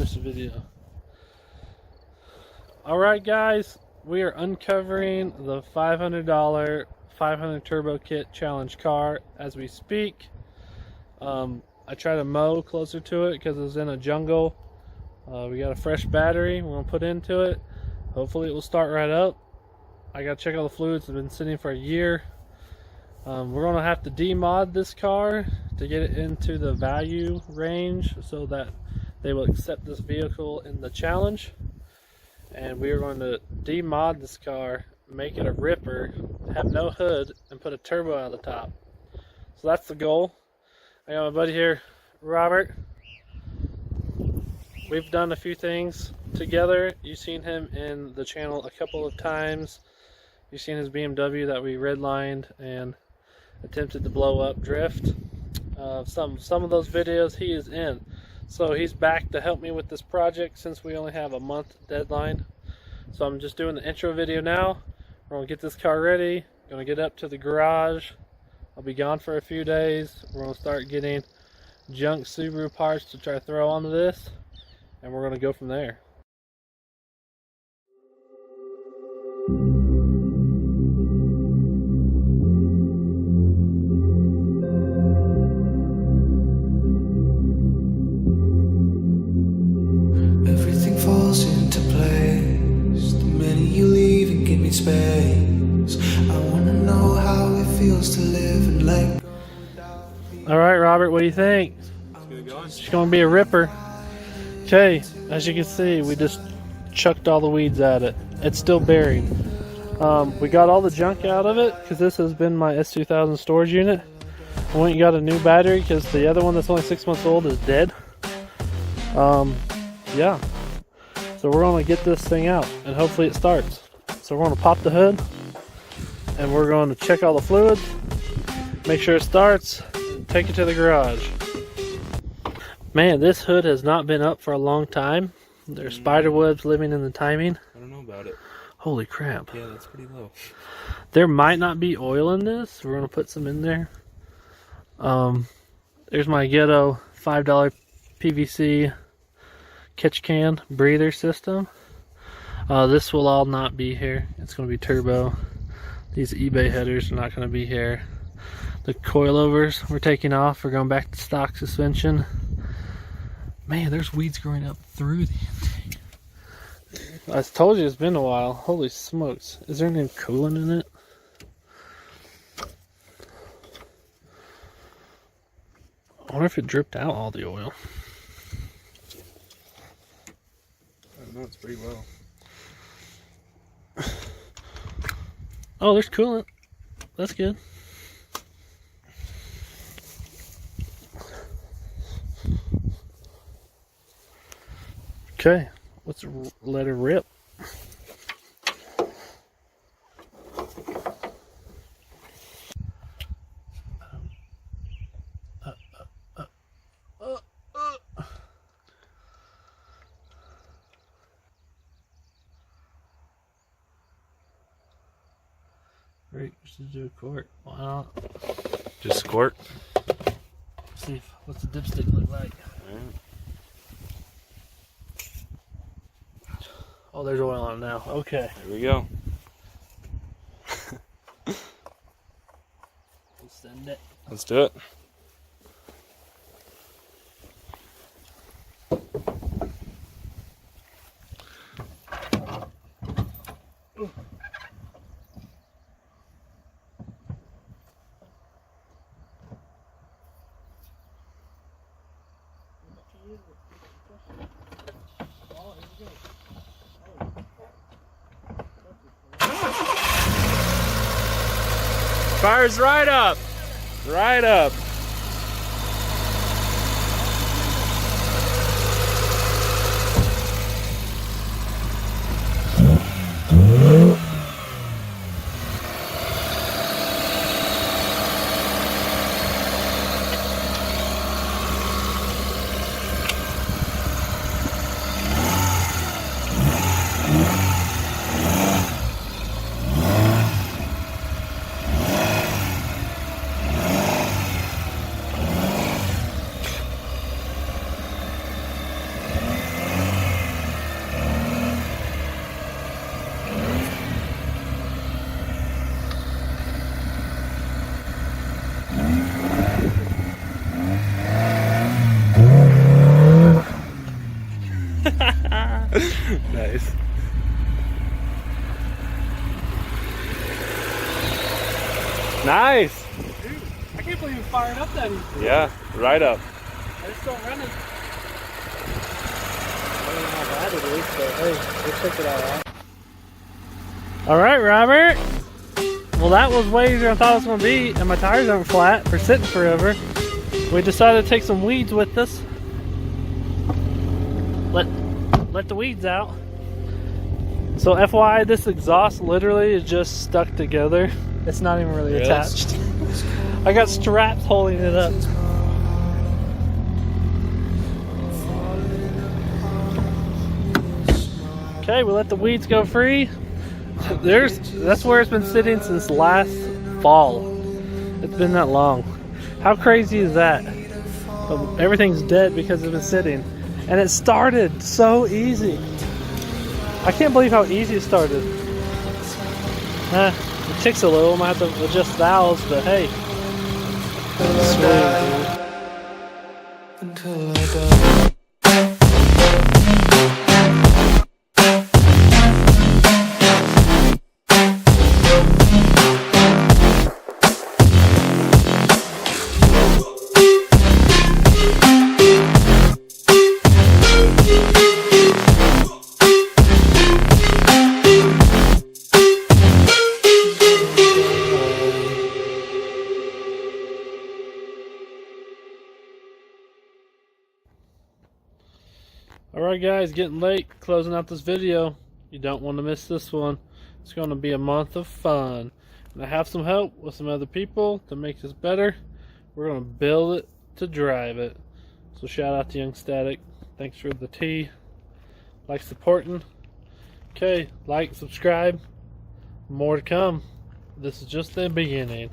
finish the video. Alright guys, we are uncovering the $500 500 turbo kit challenge car as we speak. I try to mow closer to it because it's in a jungle. We got a fresh battery we're going to put into it. Hopefully it will start right up. I got to check all the fluids. It's been sitting for a year. We're going to have to demod this car to get it into the value range so that they will accept this vehicle in the challenge. And we are going to demod this car, make it a ripper, have no hood, and put a turbo on the top. So that's the goal. I got my buddy here, Robert. We've done a few things together. You've seen him in the channel a couple of times. You've seen his BMW that we redlined and attempted to blow up drift. Some of those videos he is in. So he's back to help me with this project since we only have a month deadline. So I'm just doing the intro video now. We're gonna get this car ready. Gonna get up to the garage. I'll be gone for a few days. We're gonna start getting junk Subaru parts to try to throw onto this, and we're gonna go from there. Everything falls into place the minute you leave and give me space. I wanna know how it feels to live and let go. All right, Robert, what do you think? It's gonna be a ripper. Okay, as you can see, we just chucked all the weeds at it. It's still buried. We got all the junk out of it because this has been my S2000 storage unit. I went and got a new battery because the other one that's only 6 months old is dead. Yeah. So we're gonna get this thing out and hopefully it starts. So we're gonna pop the hood and we're going to check all the fluids, make sure it starts, take it to the garage. Man, this hood has not been up for a long time. There's spider webs living in the timing. I don't know about it. Holy crap. Yeah, that's pretty low. There might not be oil in this. We're going to put some in there. There's my ghetto $5 PVC catch can breather system. This will all not be here. It's going to be turbo. These eBay headers are not going to be here. The coilovers we're taking off. We're going back to stock suspension. Man, there's weeds growing up through the intake. I told you it's been a while. Holy smokes. Is there any coolant in it? I wonder if it dripped out all the oil. I don't know, it's pretty low. Oh, there's coolant. That's good. Okay, let's let her rip. Great, we should do a quart. Why not? Just squirt. See what's the dipstick look like. Oh, there's oil on it now. Okay. There we go. Let's send it. Let's do it. Fires right up. Right up. Nice. Nice. Dude, I can't believe you fired up that easy. Yeah, right up. It's still running. I don't know how bad it is, but hey, we'll check it out. All right, Robert. Well, that was way easier than I thought it was going to be, and my tires aren't flat for sitting forever. We decided to take some weeds with us. Let the weeds out. So FYI, this exhaust literally is just stuck together. It's not even really attached. I got straps holding it up. Okay, we let the weeds go free. That's where it's been sitting since last fall. It's been that long. How crazy is that? Everything's dead because it's been sitting. And it started so easy. I can't believe how easy it started. It ticks a little. Might have to adjust valves, but hey. Until I die. Alright guys, getting late, closing out this video. You don't want to miss this one. It's going to be a month of fun. And I have some help with some other people to make this better. We're going to build it to drive it. So shout out to Young Static. Thanks for the tea. Like supporting. Okay, like, subscribe. More to come. This is just the beginning.